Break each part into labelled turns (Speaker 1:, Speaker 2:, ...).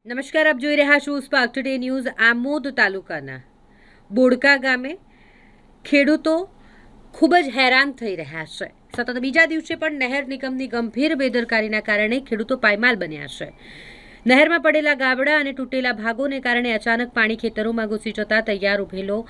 Speaker 1: નમસ્કાર, આપ જોઈ રહ્યા છો સ્પાર્ક ટુડે ન્યૂઝ। આમોદ તાલુકાના બોડકા ગામે ખેડૂતો ખૂબ જ હેરાન થઈ રહ્યા છે। સતત બીજા દિવસે પણ નહેર નિગમની ગંભીર બેદરકારીના કારણે ખેડૂતો પાયમાલ બન્યા છે। નહેરમાં પડેલા ગાબડા અને તૂટેલા ભાગોને કારણે અચાનક પાણી ખેતરોમાં ઘૂસી જતા તૈયાર ઉભેલો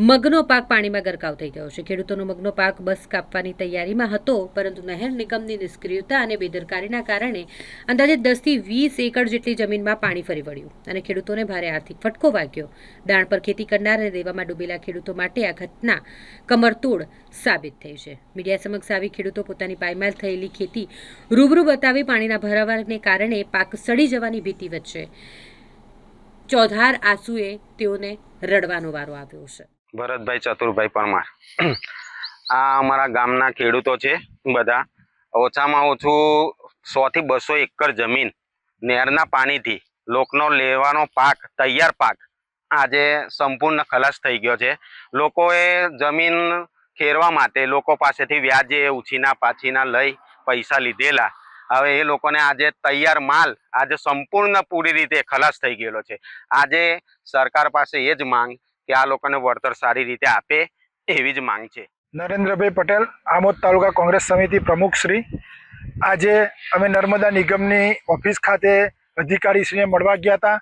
Speaker 1: મગનો પાક પાણીમાં ગરકાવ થઈ ગયો છે। ખેડૂતોનો મગનો પાક બસ કાપવાની તૈયારીમાં હતો, પરંતુ નહેર નિગમની નિષ્ક્રિયતા અને બેદરકારીના કારણે અંદાજે 10 થી 20 એકર જેટલી જમીનમાં પાણી ફરી વળ્યું અને ખેડૂતોને ભારે આર્થિક ફટકો વાગ્યો। દાણ પર ખેતી કરનાર અને દેવામાં ડૂબેલા ખેડૂતો માટે આ ઘટના કમરતોડ સાબિત થઈ છે। મીડિયા સમક્ષ આવી ખેડૂતો પોતાની પાયમાલ થયેલી ખેતી રૂબરૂ બતાવી પાણીના ભરાવાને કારણે પાક સડી જવાની ભીતિ વચ્ચે ચોધાર આંસુએ તેઓને રડવાનો વારો આવ્યો છે।
Speaker 2: ભરતભાઈ ચતુરભાઈ પરમાર। આ અમારા ગામના ખેડૂતો છે। બધા ઓછામાં ઓછું 100 થી 200 એકર જમીન નહેરના પાણીથી લોકનો લેવાનો પાક, તૈયાર પાક આજે સંપૂર્ણ ખલાસ થઈ ગયો છે। લોકોએ જમીન ખેરવા માટે લોકો પાસેથી વ્યાજે ઉછીના પાછીના લઈ પૈસા લીધેલા। હવે એ લોકોને આજે તૈયાર માલ આજે સંપૂર્ણ પૂરી રીતે ખલાસ થઈ ગયેલો છે। આજે સરકાર પાસે એ જ માંગ કે આ લોકોને વળતર સારી રીતે આપે એવી જ માંગ છે।
Speaker 3: નરેન્દ્રભાઈ પટેલ, આમોદ તાલુકા કોંગ્રેસ સમિતિ પ્રમુખ શ્રી। આજે અમે નર્મદા નિગમની ઓફિસ ખાતે અધિકારીશ્રીને મળવા ગયા હતા।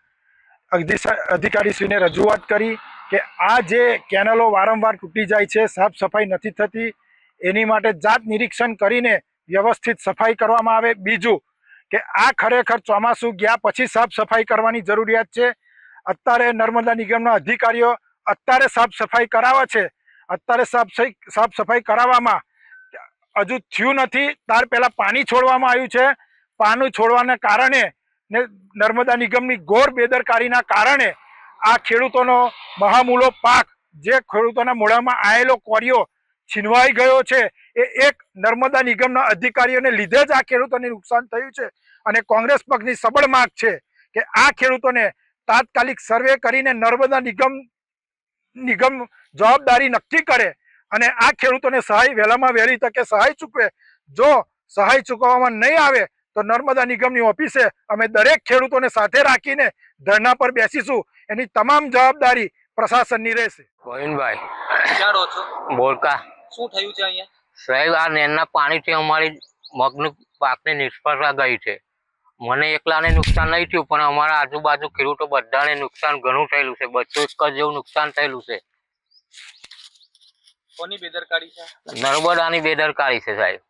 Speaker 3: અધિકારીશ્રીને રજૂઆત કરી કે આ જે કેનલો વારંવાર તૂટી જાય છે, સાફ સફાઈ નથી થતી, એની માટે જાત નિરીક્ષણ કરીને વ્યવસ્થિત સફાઈ કરવામાં આવે। બીજું કે આ ખરેખર ચોમાસું ગયા પછી સાફ સફાઈ કરવાની જરૂરિયાત છે। અત્યારે નર્મદા નિગમના અધિકારીઓ અત્યારે સાફ સફાઈ કરાવે છે। અત્યારે સાફ સફાઈ કરાવવામાં હજુ થયું નથી, ત્યાર પહેલાં પાણી છોડવામાં આવ્યું છે। પાણી છોડવાના કારણે ને નર્મદા નિગમની ઘોર બેદરકારીના કારણે આ ખેડૂતોનો મહામૂલો પાક, જે ખેડૂતોના મોઢામાં આવેલો કોરિયો છીનવાઈ ગયો છે, એ એક નર્મદા નિગમના અધિકારીઓને લીધે જ આ ખેડૂતોને નુકસાન થયું છે। અને કોંગ્રેસ પક્ષની સબળ માંગ છે કે આ ખેડૂતોને તાત્કાલિક સર્વે કરીને નર્મદા નિગમ જવાબદારી નક્કી કરે અને આ ખેડૂતોને સહાય વહેલામાં વહેલી તકે સહાય ચૂકવે। જો સહાય ચૂકવવામાં નહીં આવે તો નર્મદા નિગમની ઓફિસે અમે દરેક ખેડૂતોને સાથે રાખીને ધરણા પર બેસીશું। એની તમામ જવાબદારી પ્રશાસનની રહેશે।
Speaker 4: ગોવિંદભાઈ
Speaker 5: ક્યાં રહો છો?
Speaker 4: બોલકા
Speaker 5: શું થયું છે અહીંયા?
Speaker 4: સાહેબ, આ નહેરના પાણીથી અમારી મગનું પાકની નિષ્ફળતા ગઈ છે। મને એકલાને નુકસાન નહીં થયું, પણ અમારા આજુબાજુ ખેડૂતો બધાને નુકસાન ઘણું થયેલું છે। 200 એકર જેવું નુકસાન થયેલું છે।
Speaker 5: કોની બેદરકારી છે?
Speaker 4: નર્મદાની બેદરકારી છે સાહેબ।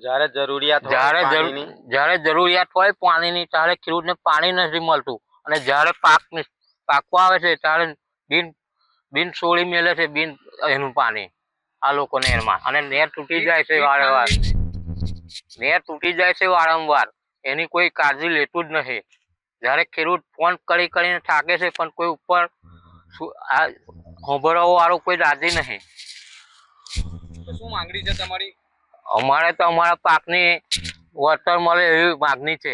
Speaker 2: જ્યારે જરૂરિયાત
Speaker 4: જ્યારે જરૂરિયાત હોય પાણીની, ત્યારે ખેડૂતને પાણી નથી મળતું, અને જ્યારે પાકવા આવે છે ત્યારે બિન છોડી મેલે છે એનું પાણી આ લોકો નહેરમાં। અને નહેર તૂટી જાય છે વારંવાર, એની કોઈ કાળજી લેતું જ નથી। જ્યારે ખેડૂત ફોન કરીને થાકે છે, પણ કોઈ ઉપર સાંભળવા વાળું કોઈ રાજી નહીં।
Speaker 5: શું માંગણી છે તમારી?
Speaker 4: અમારે તો અમારા પાકની વળતર મળે એવી માગણી છે।